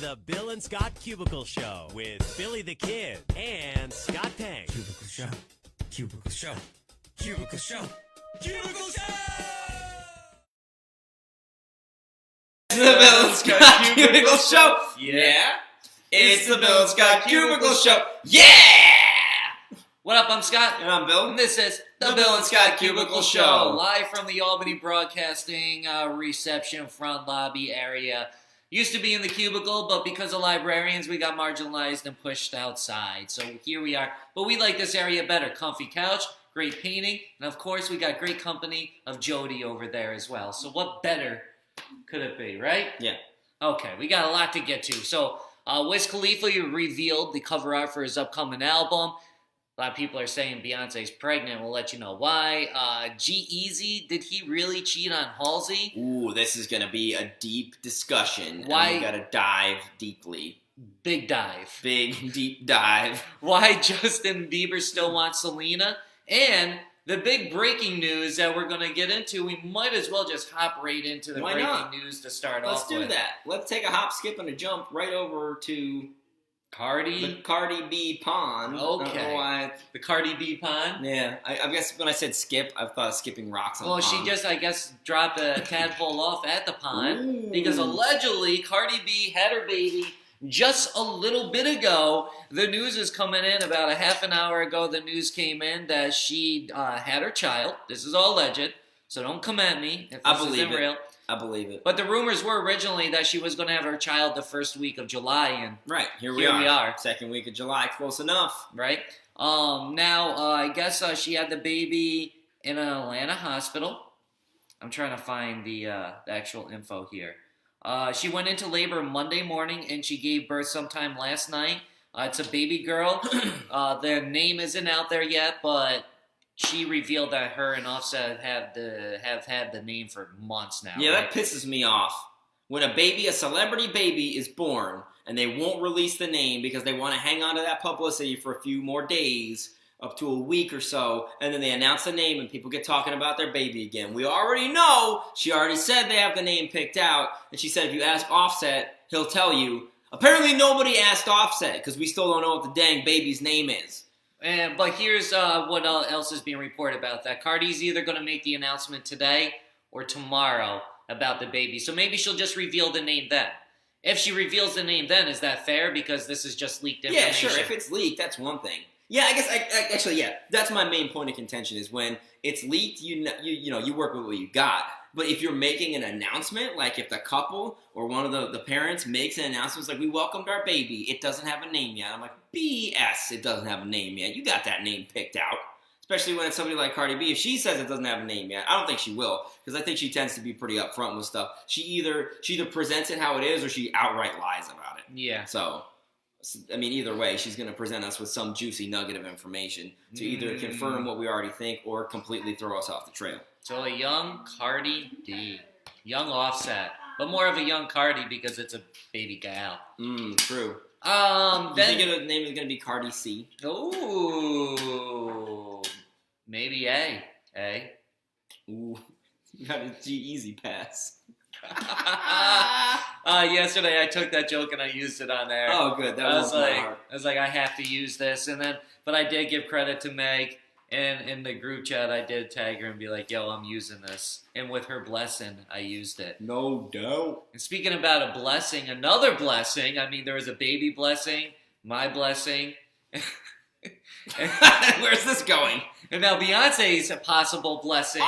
the Bill and Scott Cubicle Show with Billy the Kid and Scott Tang. Cubicle Show. Cubicle Show. Cubicle Show. Cubicle Show! It's the Bill and Scott Cubicle Show. Yeah. It's the Bill and Scott Cubicle Show. Yeah! What up, I'm Scott. And I'm Bill. And this is the Bill and Scott Cubicle Show. Live from the Albany Broadcasting reception front lobby area. Used to be in the cubicle, but because of librarians, we got marginalized and pushed outside. So here we are. But we like this area better. Comfy couch, great painting, and of course we got great company of Jody over there as well. So what better could it be, right? Yeah. Okay, we got a lot to get to. So Wiz Khalifa revealed the cover art for his upcoming album. A lot of people are saying Beyonce's pregnant. We'll let you know why. G-Eazy, did he really cheat on Halsey? Ooh, this is going to be a deep discussion. Why? And we got to dive deeply. Big dive. Big, deep dive. Why Justin Bieber still wants Selena. And the big breaking news that we're going to get into, we might as well just hop right into the breaking news to start off with. Let's do that. Let's take a hop, skip, and a jump right over to... The Cardi B pond. Okay. I don't know why. The Cardi B pond? Yeah. I guess when I said skip, I thought of skipping rocks on the pond. Well, she just, I guess, dropped a tadpole off at the pond. Ooh. Because allegedly, Cardi B had her baby just a little bit ago. The news is coming in about a half an hour ago. The news came in that she had her child. This is all alleged, so don't come at me if this isn't real. I believe it. But the rumors were originally that she was going to have her child the first week of July, and right, here we are. Second week of July, close enough. Right? Now, I guess she had the baby in an Atlanta hospital. I'm trying to find the actual info here. She went into labor Monday morning, and she gave birth sometime last night. It's a baby girl. Their name isn't out there yet, but... she revealed that her and Offset have had the name for months now. Yeah, right? That pisses me off. When a celebrity baby is born, and they won't release the name because they want to hang on to that publicity for a few more days, up to a week or so, and then they announce the name and people get talking about their baby again. We already know, she already said they have the name picked out, and she said if you ask Offset, he'll tell you. Apparently nobody asked Offset, because we still don't know what the dang baby's name is. But here's what else is being reported about that. Cardi's either going to make the announcement today or tomorrow about the baby. So maybe she'll just reveal the name then. If she reveals the name then, is that fair? Because this is just leaked information. Yeah, sure. If it's leaked, that's one thing. Yeah, I guess, actually, yeah. That's my main point of contention is when it's leaked, you work with what you got. But if you're making an announcement, like if the couple or one of the parents makes an announcement, it's like, we welcomed our baby. It doesn't have a name yet. I'm like, BS, it doesn't have a name yet. You got that name picked out. Especially when it's somebody like Cardi B. If she says it doesn't have a name yet, I don't think she will. Because I think she tends to be pretty upfront with stuff. She either presents it how it is or she outright lies about it. Yeah. So, I mean, either way, she's going to present us with some juicy nugget of information to either confirm what we already think or completely throw us off the trail. So a young Cardi D, young Offset, but more of a young Cardi because it's a baby gal. True. Then you think the name is going to be Cardi C? Ooh, maybe A. Ooh, you got a G-Eazy pass. Yesterday I took that joke and I used it on there. Oh, good. That was my heart. I was like, I have to use this, but I did give credit to Meg. And in the group chat, I did tag her and be like, yo, I'm using this. And with her blessing, I used it. No doubt. And speaking about a blessing, another blessing, I mean, there was a baby blessing, my blessing. Where's this going? And now Beyonce's possible blessing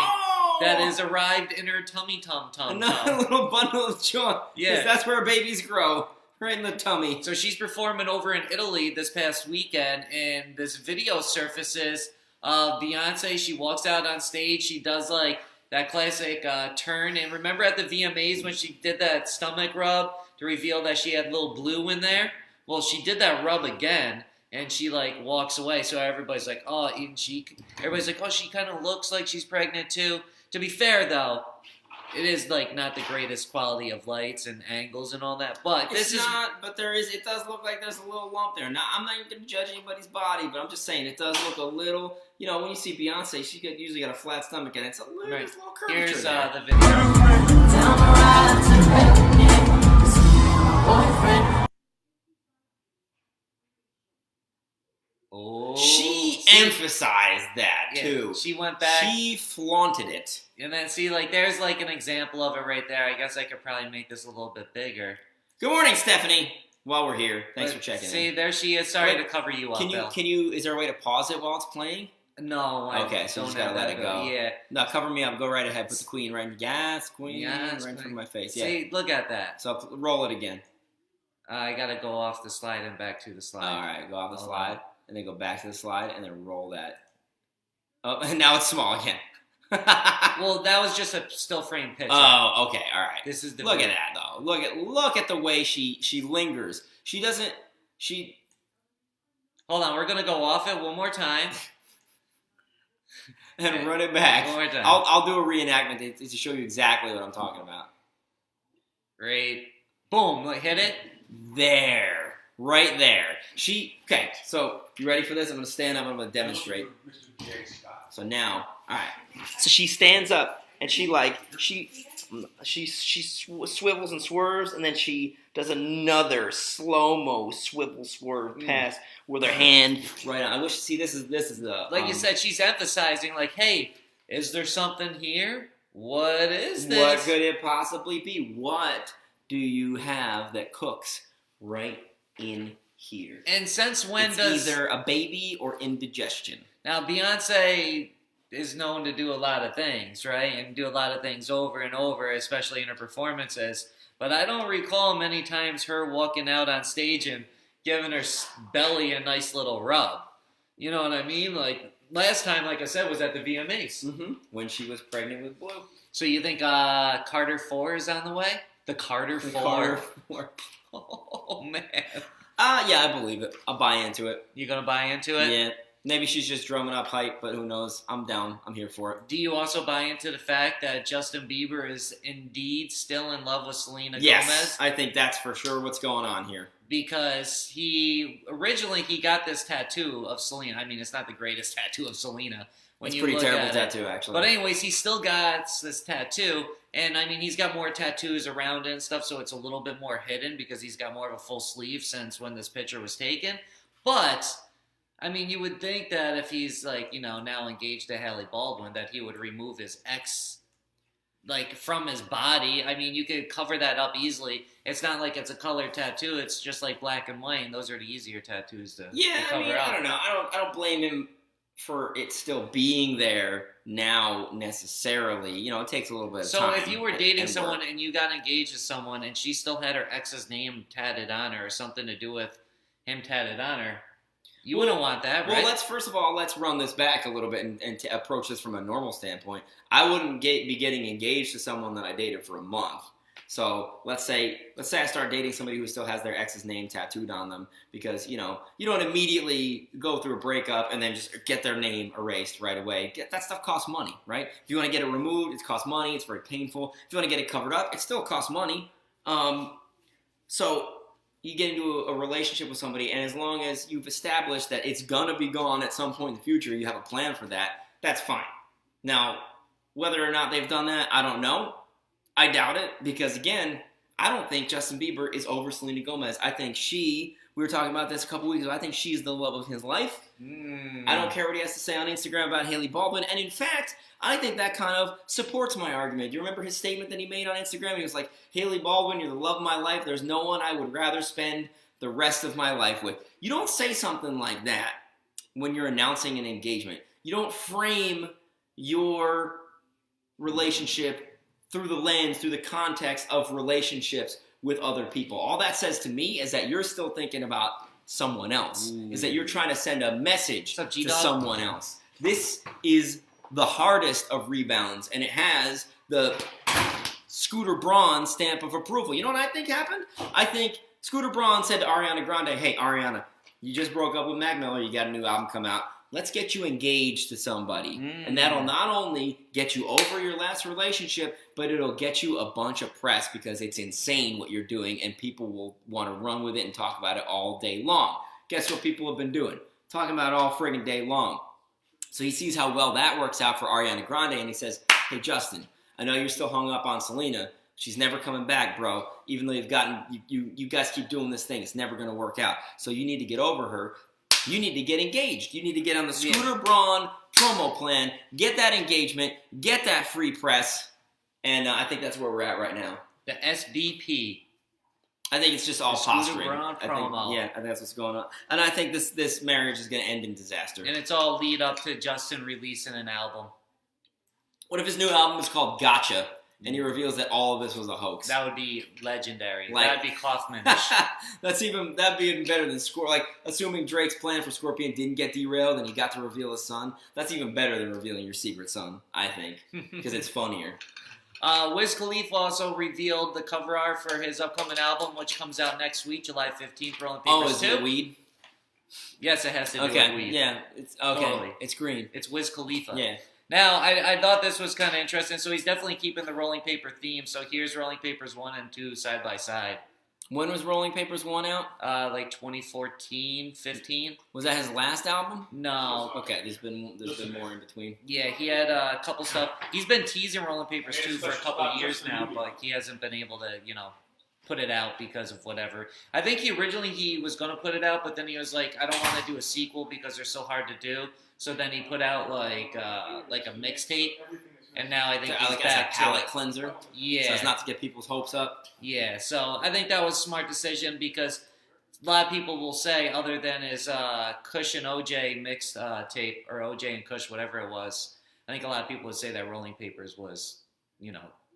that has arrived in her tummy tum. Another little bundle of joy. Yeah. Because that's where babies grow. Right in the tummy. So she's performing over in Italy this past weekend, and this video surfaces... Beyonce, she walks out on stage, she does like that classic turn, and remember at the VMAs when she did that stomach rub to reveal that she had little blue in there? Well, she did that rub again, and she like walks away, so everybody's like, everybody's like, oh, she kind of looks like she's pregnant too. To be fair though, it is like not the greatest quality of lights and angles and all that, but it does look like there's a little lump there. Now, I'm not even going to judge anybody's body, but I'm just saying it does look a little, when you see Beyonce, she usually got a flat stomach and it's a little, right. There's a little curvature Here's there. The video. emphasized that too. She went back. She flaunted it. And then see, like, there's like an example of it right there. I guess I could probably make this a little bit bigger. Good morning, Stephanie. While we're here, thanks for checking in. See, there she is. Sorry to cover you up. Can you? Is there a way to pause it while it's playing? No. Okay, so you just gotta let it go. Yeah. No, cover me up. Go right ahead. Put the queen right in. Yes, queen. Yes, right in front of my face. Yeah. See, look at that. So roll it again. I gotta go off the slide and back to the slide. All right, go off the slide and then go back to the slide and then roll that. Oh, and now it's small again. Well, that was just a still frame picture. Oh, okay, all right. This is the look at that though. Look at the way she lingers. She doesn't. Hold on, we're gonna go off it one more time. And okay. Run it back. One more time. I'll do a reenactment to show you exactly what I'm talking about. Great. Boom. Hit it. There. Right there. Okay, so you ready for this? I'm going to stand up. I'm going to demonstrate. So now, all right. So she stands up and she swivels and swerves, and then she does another slow-mo swivel swerve pass with her hand right on. I wish. See, this is the like you said. She's emphasizing, like, hey, is there something here? What is this? What could it possibly be? What do you have that cooks right in here? And since when it's does either a baby or indigestion? Now Beyonce is known to do a lot of things, right? And do a lot of things over and over, especially in her performances. But I don't recall many times her walking out on stage and giving her belly a nice little rub. You know what I mean? Like, last time, like I said, was at the VMAs. Mm-hmm. When she was pregnant with Blue. So you think Carter 4 is on the way? The Carter 4? Carter 4. Oh, man. Yeah, I believe it. I'll buy into it. You gonna buy into it? Yeah. Maybe she's just drumming up hype, but who knows? I'm down. I'm here for it. Do you also buy into the fact that Justin Bieber is indeed still in love with Selena Yes, Gomez? I think that's for sure what's going on here. Because he got this tattoo of Selena. I mean, it's not the greatest tattoo of Selena. It's a pretty terrible tattoo, actually. But anyways, he still got this tattoo. And, I mean, he's got more tattoos around it and stuff, so it's a little bit more hidden because he's got more of a full sleeve since when this picture was taken. But, I mean, you would think that if he's, like, you know, now engaged to Haley Baldwin, that he would remove his ex, like, from his body. I mean, you could cover that up easily. It's not like it's a colored tattoo. It's just, like, black and white, and those are the easier tattoos to cover up. I don't know. I don't blame him for it still being there now necessarily. You know, it takes a little bit of time. So if you were dating someone and you got engaged to someone and she still had her ex's name tatted on her or something to do with him tatted on her, you wouldn't want that, right? Well, let's run this back a little bit and to approach this from a normal standpoint. I wouldn't be getting engaged to someone that I dated for a month. So let's say I start dating somebody who still has their ex's name tattooed on them because, you know, you don't immediately go through a breakup and then just get their name erased right away. That stuff costs money, right? If you want to get it removed, it costs money. It's very painful. If you want to get it covered up, it still costs money. So you get into a relationship with somebody, and as long as you've established that it's going to be gone at some point in the future, you have a plan for that, that's fine. Now, whether or not they've done that, I don't know. I doubt it because, again, I don't think Justin Bieber is over Selena Gomez. I think we were talking about this a couple weeks ago, I think she's the love of his life. I don't care what he has to say on Instagram about Haley Baldwin. And in fact, I think that kind of supports my argument. Do you remember his statement that he made on Instagram? He was like, Haley Baldwin, you're the love of my life. There's no one I would rather spend the rest of my life with. You don't say something like that when you're announcing an engagement. You don't frame your relationship through the context of relationships with other people. All that says to me is that you're still thinking about someone else. Is that you're trying to send a message to someone else. This is the hardest of rebounds, and it has the Scooter Braun stamp of approval. You know what I think happened? I think Scooter Braun said to Ariana Grande, hey, Ariana, you just broke up with Mac Miller, you got a new album come out. Let's get you engaged to somebody. And that'll not only get you over your last relationship, but it'll get you a bunch of press because it's insane what you're doing and people will want to run with it and talk about it all day long. Guess what people have been doing? Talking about it all friggin' day long. So he sees how well that works out for Ariana Grande and he says, hey, Justin, I know you're still hung up on Selena. She's never coming back, bro. Even though you guys keep doing this thing, it's never going to work out. So you need to get over her. You need to get engaged. You need to get on the Scooter Braun promo plan, get that engagement, get that free press, and I think that's where we're at right now. The SBP. I think it's just all The Scooter posturing. Braun promo. I think that's what's going on. And I think this marriage is going to end in disaster. And it's all lead up to Justin releasing an album. What if his new album is called Gotcha, and he reveals that all of this was a hoax? That would be legendary. Like- That'd be Kaufman-ish. That'd be even better than assuming Drake's plan for Scorpion didn't get derailed and he got to reveal his son. That's even better than revealing your secret son, I think, because it's funnier. Wiz Khalifa also revealed the cover art for his upcoming album, which comes out next week, July 15th, Rolling Papers 2. Oh, is it weed? Yes, it has to do with weed. Yeah, it's okay. Totally. It's green. It's Wiz Khalifa. Yeah. Now, I thought this was kind of interesting, so he's definitely keeping the Rolling Paper theme. So here's Rolling Papers 1 and 2 side by side. When was Rolling Papers 1 out? Like 2014, 15. Was that his last album? No. Okay, there's been more in between. Yeah, he had a couple stuff. He's been teasing Rolling Papers 2 for a couple of years now, but he hasn't been able to, put it out because of whatever. I think he was going to put it out, but then he was like, I don't want to do a sequel because they're so hard to do. So then he put out like a mixtape, and now I think he's like back as a palate to it. cleanser. Yeah. So as not to get people's hopes up. Yeah, so I think that was a smart decision because a lot of people will say, other than his Kush and OJ mixed tape, or OJ and Kush, whatever it was, I think a lot of people would say that Rolling Papers was,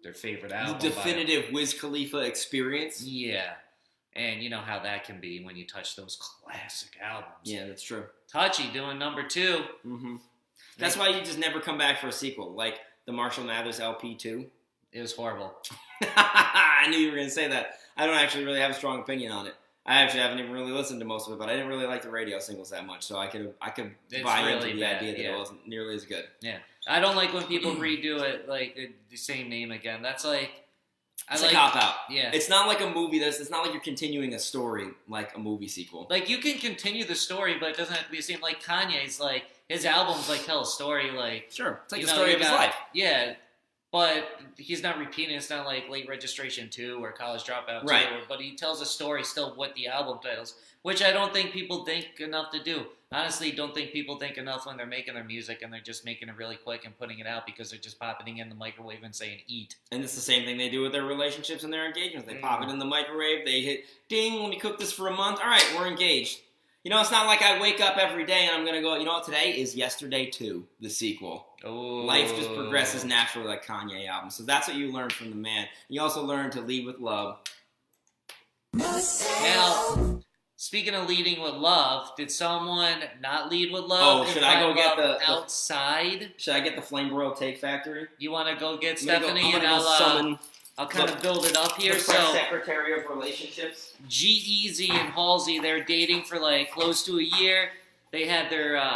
their favorite album. The definitive Wiz Khalifa experience. Yeah, and you know how that can be when you touch those classic albums. Yeah, that's true. Touchy doing number 2. Mm-hmm. That's why you just never come back for a sequel, like the Marshall Mathers LP 2. It was horrible. I knew you were going to say that. I don't actually really have a strong opinion on it. I actually haven't even really listened to most of it, but I didn't really like the radio singles that much, so I could It's buy really into the bad, idea that yeah. it wasn't nearly as good. Yeah, I don't like when people redo it like the same name again. That's like It's a cop out. Yeah, It's not like a movie. It's not like you're continuing a story like a movie sequel. like you can continue the story, but it doesn't have to be the same. Like Kanye's, like his albums like tell a story. Like Sure, it's like you the know, story you of his got- life. Yeah, but he's not repeating. It's not like Late Registration 2 or College Dropout 2. Right. But he tells a story still with the album titles, which I don't think people think enough to do. Honestly, don't think people think enough when they're making their music and they're just making it really quick and putting it out because they're just popping it in the microwave and saying eat. And it's the same thing they do with their relationships and their engagements. They pop it in the microwave, they hit, ding, let me cook this for a month. All right, we're engaged. It's not like I wake up every day and I'm going to go, what, today is Yesterday 2, the sequel. Oh. Life just progresses naturally like Kanye albums. So that's what you learn from the man. You also learn to lead with love. Now, speaking of leading with love, did someone not lead with love? Oh, should I go get the outside? Should I get the Flame Broiled Take Factory? You want to go get I'm gonna Stephanie go and I'll summon I'll kind of build it up here. the So, press secretary of relationships. G-Eazy and Halsey, they're dating for like close to a year. They had their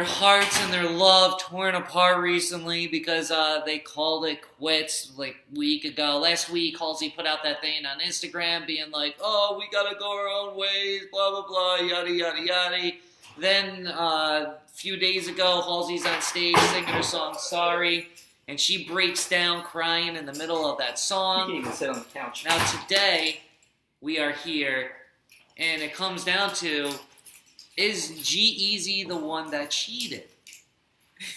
hearts and their love torn apart recently because they called it quits like a week ago. Last week, Halsey put out that thing on Instagram being like, oh, we gotta go our own ways, blah, blah, blah, yada, yada, yada. Then a few days ago, Halsey's on stage singing her song Sorry, and she breaks down crying in the middle of that You song. can even sit on the couch. Now today, we are here, and it comes down to, is G-Eazy the one that cheated?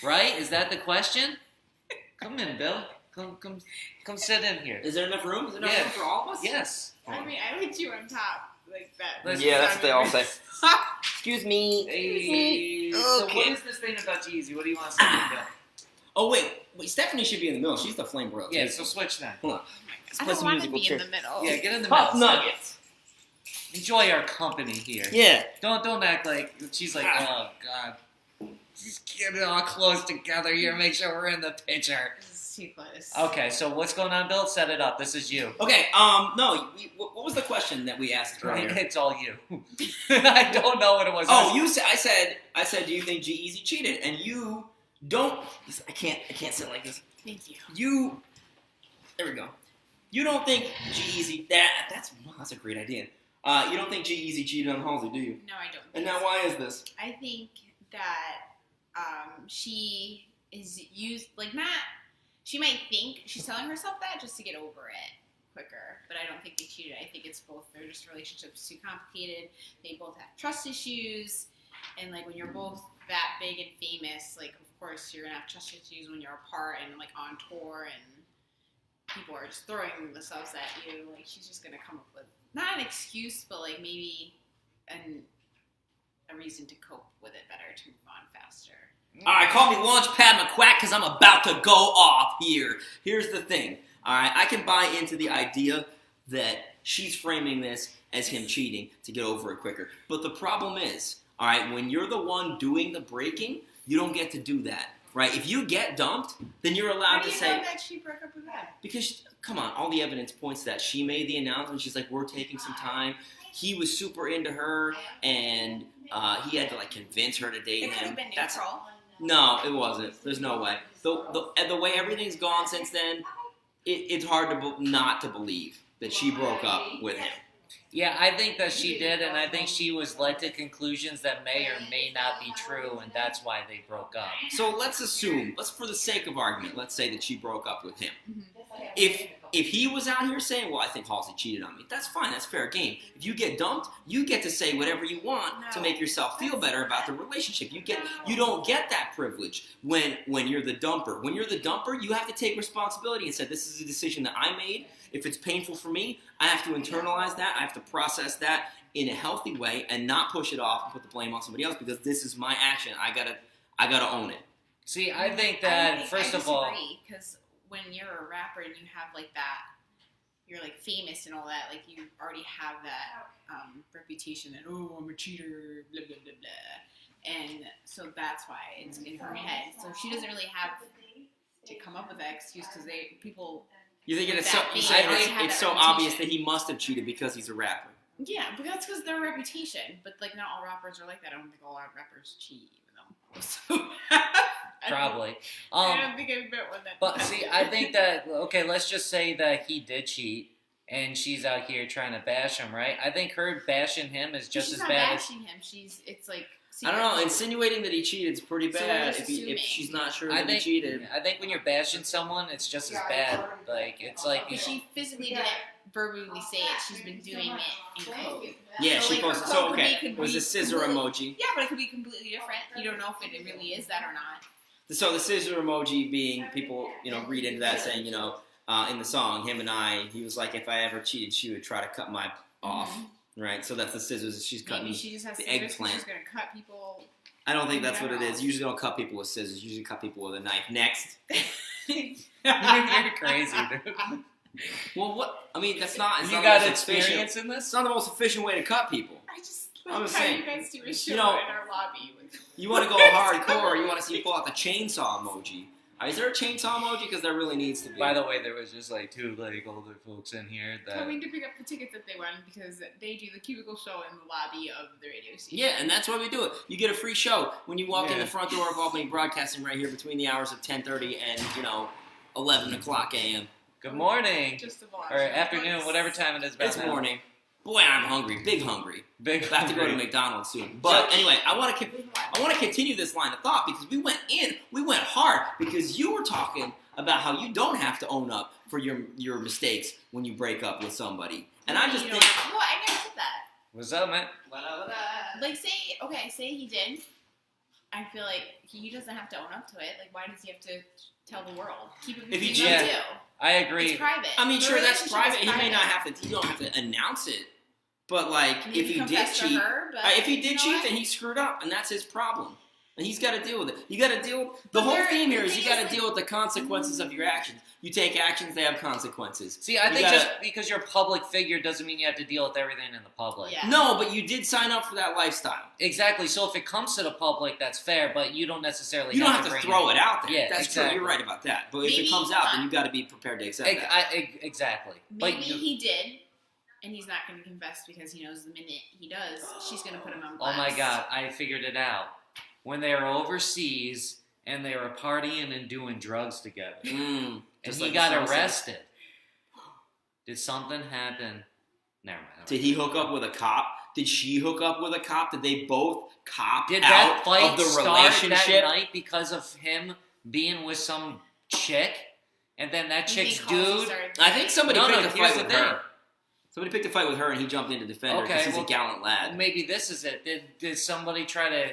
Right? Is that the question? Come in, Bill. Come sit in here. Is there enough room? Is there enough Yeah. room for all of us? Yes. I mean, I put you on top like that. Let's- Yeah, that's what they all say. Excuse me. Hey. So Okay. what is this thing about G-Eazy? What do you want to say, Bill? Oh, wait. Stephanie should be in the middle. She's the Flame Broiled. Yeah, Take. so switch then. Hold on. Let's I play don't some want to musical be chairs. in the middle. Yeah, get in the Puff middle. Nuggets. Enjoy our company here. Yeah. Don't act like she's like, oh God. Just get it all close together here. Make sure we're in the picture. This is too close. Okay, so what's going on, Bill? Set it up. This is you. Okay. No. What was the question that we asked earlier? It's all you. I don't know what it was. Oh, you said. I said. Do you think G-Eazy cheated? And you don't. I can't sit like this. Thank you. You. There we go. You don't think G-Eazy. That's a great idea. You don't think G-Eazy cheated on Halsey, do you? No, I don't. And now why is this? I think that she is used, like, not, she might think she's telling herself that just to get over it. quicker. But I don't think they cheated. I think it's both. Their just relationships too complicated. They both have trust issues, and like when you're both that big and famous, like of course you're gonna have trust issues when you're apart and like on tour and people are just throwing themselves at you. Like she's just gonna come up with not an excuse, but like maybe a reason to cope with it better, to move on faster. All right, call me Launchpad McQuack because I'm about to go off here. Here's the thing. All right, I can buy into the idea that she's framing this as him cheating to get over it quicker. But the problem is, all right, when you're the one doing the breaking, you don't get to do that, right? If you get dumped, then you're allowed to say... How do you know that she broke up with him? Because, come on, all the evidence points to that. She made the announcement. She's like, we're taking some time. He was super into her, and he had to, like, convince her to date It could him. have been neutral. No, it wasn't. There's no way. The way everything's gone since then, it's hard to not to believe that she broke up with him. Yeah, I think that she did, and I think she was led to conclusions that may or may not be true, and that's why they broke up. So let's assume, for the sake of argument, let's say that she broke up with him. Mm-hmm. If he was out here saying, well, I think Halsey cheated on me, that's fine, that's fair game. If you get dumped, you get to say whatever you want to make yourself feel better about the relationship. You don't get that privilege when you're the dumper. When you're the dumper, you have to take responsibility and say, this is a decision that I made. If it's painful for me, I have to internalize that. I have to process that in a healthy way and not push it off and put the blame on somebody else because this is my action. I gotta own it. See, I think that, first of all... because when you're a rapper and you have like that, you're like famous and all that, like you already have that reputation that, oh, I'm a cheater, blah, blah, blah, blah. And so that's why it's in her head. So she doesn't really have to come up with that excuse because people... You think it's so obvious that he must have cheated because he's a rapper. Yeah, but that's because their reputation. But like, not all rappers are like that. I don't think all rappers cheat, even though. Probably. I don't think I've met one that. But see, I think that let's just say that he did cheat, and she's out here trying to bash him, right? I think her bashing him is just as bad as. She's not bashing him. It's like. I don't know. Insinuating that he cheated is pretty bad. So if she's not sure that he cheated, I think when you're bashing someone, it's just as bad. Like it's like. But she physically didn't verbally say it. She's been doing it in code. Yeah, so she like, posted. So okay, it was a scissor emoji. Yeah, but it could be completely different. You don't know if it really is that or not. So the scissor emoji being people, read into that saying, in the song, him and I, he was like, if I ever cheated, she would try to cut my off, right? So that's the scissors. She's cutting Maybe she just has the scissors. eggplant. She's gonna cut people. I don't think that's what it is. Usually don't cut people with scissors. Usually cut people with a knife. Next. You're crazy, dude. Well, what? I mean, that's not. You got experience in this? It's not the most efficient way to cut people. I'm just saying. You guys do a show in our lobby. You want to go hardcore, you want to see you pull out the chainsaw emoji. Is there a chainsaw emoji? Because there really needs to be. By the way, there was just like two older folks in here that... coming to pick up the tickets that they won because they do the Cubicle Show in the lobby of the radio station. Yeah, and that's why we do it. You get a free show when you walk in the front door of Albany Broadcasting right here between the hours of 10:30 and 11 o'clock a.m. Good morning. Just or afternoon, whatever time it is. It's morning. Boy, I'm hungry. Big hungry. About to go to McDonald's soon. But anyway, I want to continue this line of thought because we went hard because you were talking about how you don't have to own up for your mistakes when you break up with somebody. And I just think... Well, I never said that. What's up, man? Like, say he did. I feel like he doesn't have to own up to it. Like, why does he have to tell the world? Keep it between them two. I agree. It's private. I mean, sure, that's private. He may not have to. You don't have to announce it. But like, if he did cheat, if he did cheat, then he screwed up, and that's his problem, and he's got to deal with it. You got to deal. The whole theme here is you got to deal with the consequences of your actions. You take actions; they have consequences. See, I think just because you're a public figure doesn't mean you have to deal with everything in the public. Yeah. No, but you did sign up for that lifestyle. Exactly. So if it comes to the public, that's fair, but you don't necessarily. You don't have to throw it out there. Yeah, that's exactly. true. You're right about that. But if it comes out, then you got to be prepared to accept that. Exactly. Maybe he did. And he's not going to confess because he knows the minute he does, she's going to put him on blast. Oh my God, I figured it out. When they were overseas and they were partying and doing drugs together, and he got arrested. Did something happen? Never mind. Did he hook up with a cop? Did she hook up with a cop? Did they both cop Did out that fight of the start relationship that night because of him being with some chick? and then that You chick's think Halsey dude. started- I think somebody picked a here's fight the with thing. her. Somebody picked a fight with her, and he jumped in to defend her because he's a gallant lad. Maybe this is it. Did somebody try to,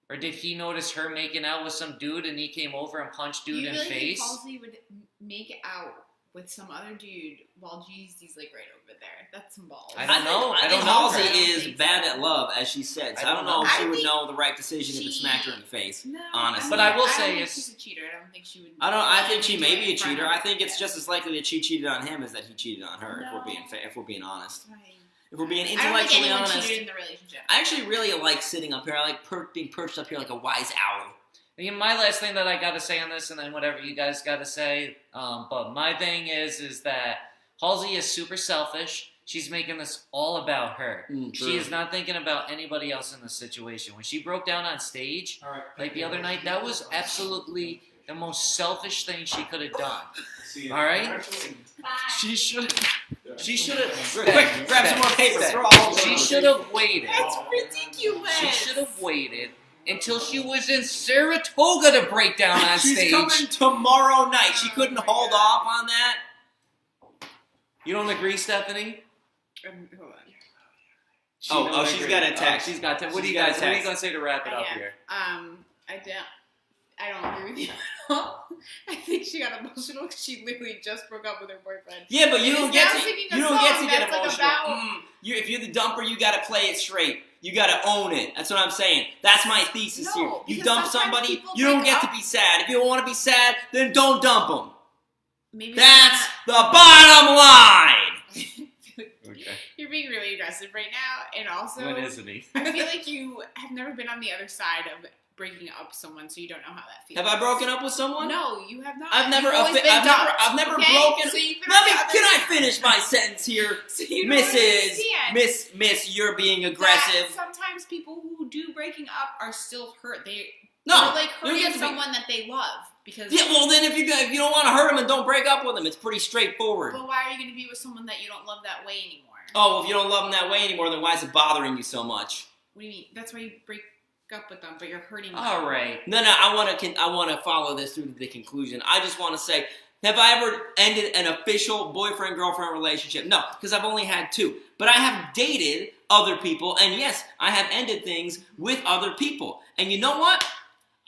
or did he notice her making out with some dude, and he came over and punched dude in You really face? think Halsey would make out with some other dude while G-Eazy's like right over there? That's some balls. I don't know. I I think don't know Halsey her. is bad at love, as she said. So I don't know if she would know the right decision if it smacked her in the face. No, honestly. But I will don't say think is- she's a cheater. I don't think she would. I think she may be a in front cheater. of I think it's yeah. just as likely that she cheated on him as that he cheated on her. No. If we're being honest, Right. if we're being I don't think intellectually anyone honest, cheated in the relationship. I actually really like sitting up here. I like being perched up here like a wise owl. And my last thing that I got to say on this, and then whatever you guys got to say, but my thing is that Halsey is super selfish. She's making this all about her. True. She is not thinking about anybody else in the situation. When she broke down on stage, like the other night, that was absolutely the most selfish thing she could have done. All right? She should have. Quick, grab some more paper. Throw all She should have waited. That's ridiculous. She should have waited until she was in Saratoga to break down on She's stage. coming tomorrow night. She couldn't hold off on that. You don't agree, Stephanie? Hold on. She's got a text. She's got text. What are She's you got a guys? What are you text. gonna say to wrap it up Yeah. here? I don't agree with you at all. I think she got emotional because she literally just broke up with her boyfriend. Yeah, but you And don't is get now to singing a you don't get to song get that's, like, emotional. about- If you're the dumper, you got to play it straight. You got to own it. That's what I'm saying. That's my thesis No, here. You because dump sometimes somebody, people you don't break get to up. be sad. If you don't want to be sad, then don't dump them. Maybe That's the bottom line. Okay. You're being really aggressive right now, and also When isn't he? I feel like you have never been on the other side of breaking up with someone, so you don't know how that feels. Have I broken up with someone? No, you have not. I've never. You've always been I've dumped, never okay? broken. So you've been Let on me. the other Can I side. finish my sentence here, So you don't Mrs. understand Miss? You're being that aggressive. sometimes people who do breaking up are still hurt. They're No, like you don't get hurting to be- someone that they love because. Yeah, well then if you don't want to hurt them, then don't break up with them. It's pretty straightforward. But why are you going to be with someone that you don't love that way anymore? Oh, well, if you don't love them that way anymore, then why is it bothering you so much? What do you mean? That's why you break up with them, but you're hurting them. All right. No, I want to follow this through to the conclusion. I just want to say, have I ever ended an official boyfriend-girlfriend relationship? No, because I've only had 2. But I have dated other people, and yes, I have ended things with other people. And you know what?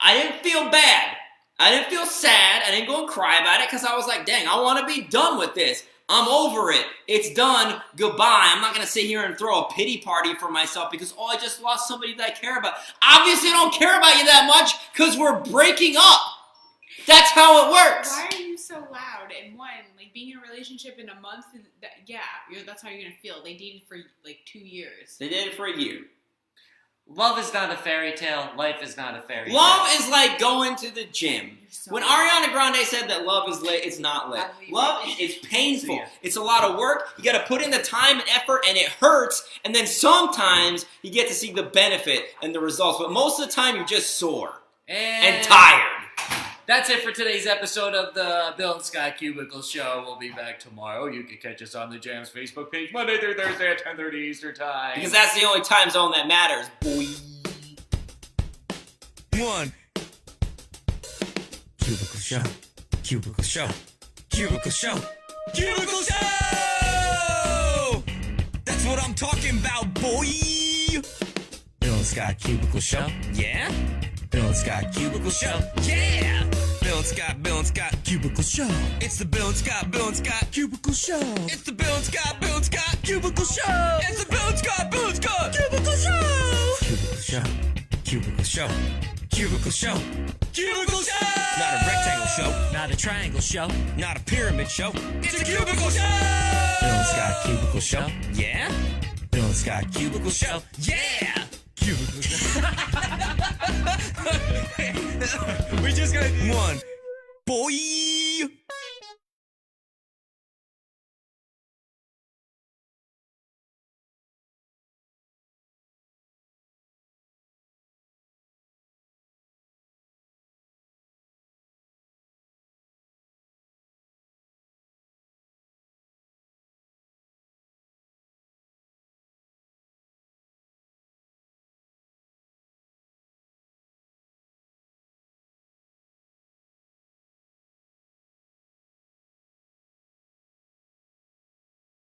I didn't feel bad. I didn't feel sad. I didn't go and cry about it because I was like, dang, I want to be done with this. I'm over it. It's done. Goodbye. I'm not going to sit here and throw a pity party for myself because, I just lost somebody that I care about. Obviously, I don't care about you that much because we're breaking up. That's how it works. Why are you so loud? And one, like being in a relationship in a month, that's how you're going to feel. They dated for like 2 years. They did it for a year. Love is not a fairy tale. Life is not a fairy tale. Love is like going to the gym. So When Ariana Grande said that love is lit, it's not lit. Love is painful. It's a lot of work. You got to put in the time and effort, and it hurts. And then sometimes you get to see the benefit and the results. But most of the time, you're just sore and tired. That's it for today's episode of the Bill and Scott Cubicle Show. We'll be back tomorrow. You can catch us on the Jam's Facebook page Monday through Thursday at 10:30 Eastern Time. Because that's the only time zone that matters, boy. 1. Cubicle Show. Cubicle Show. Cubicle Show. Cubicle Show! That's what I'm talking about, boy! Bill and Scott Cubicle Show. Yeah? Bill and Scott Cubicle Show. Yeah! Bill and Scott Cubicle Show. It's the Bill and Scott Cubicle Show. It's the Bill and Scott Cubicle Show. It's the Bill and Scott Cubicle Show. Cubicle Show. Cubicle Show. Cubicle Show. Cubicle Show. Not a rectangle show. Not a triangle show. Not a pyramid show. It's a cubicle show. Bill and Scott Cubicle Show. Yeah? Bill and Scott Cubicle Show. Yeah! Cubicle Show. We just gotta do 1. Boy!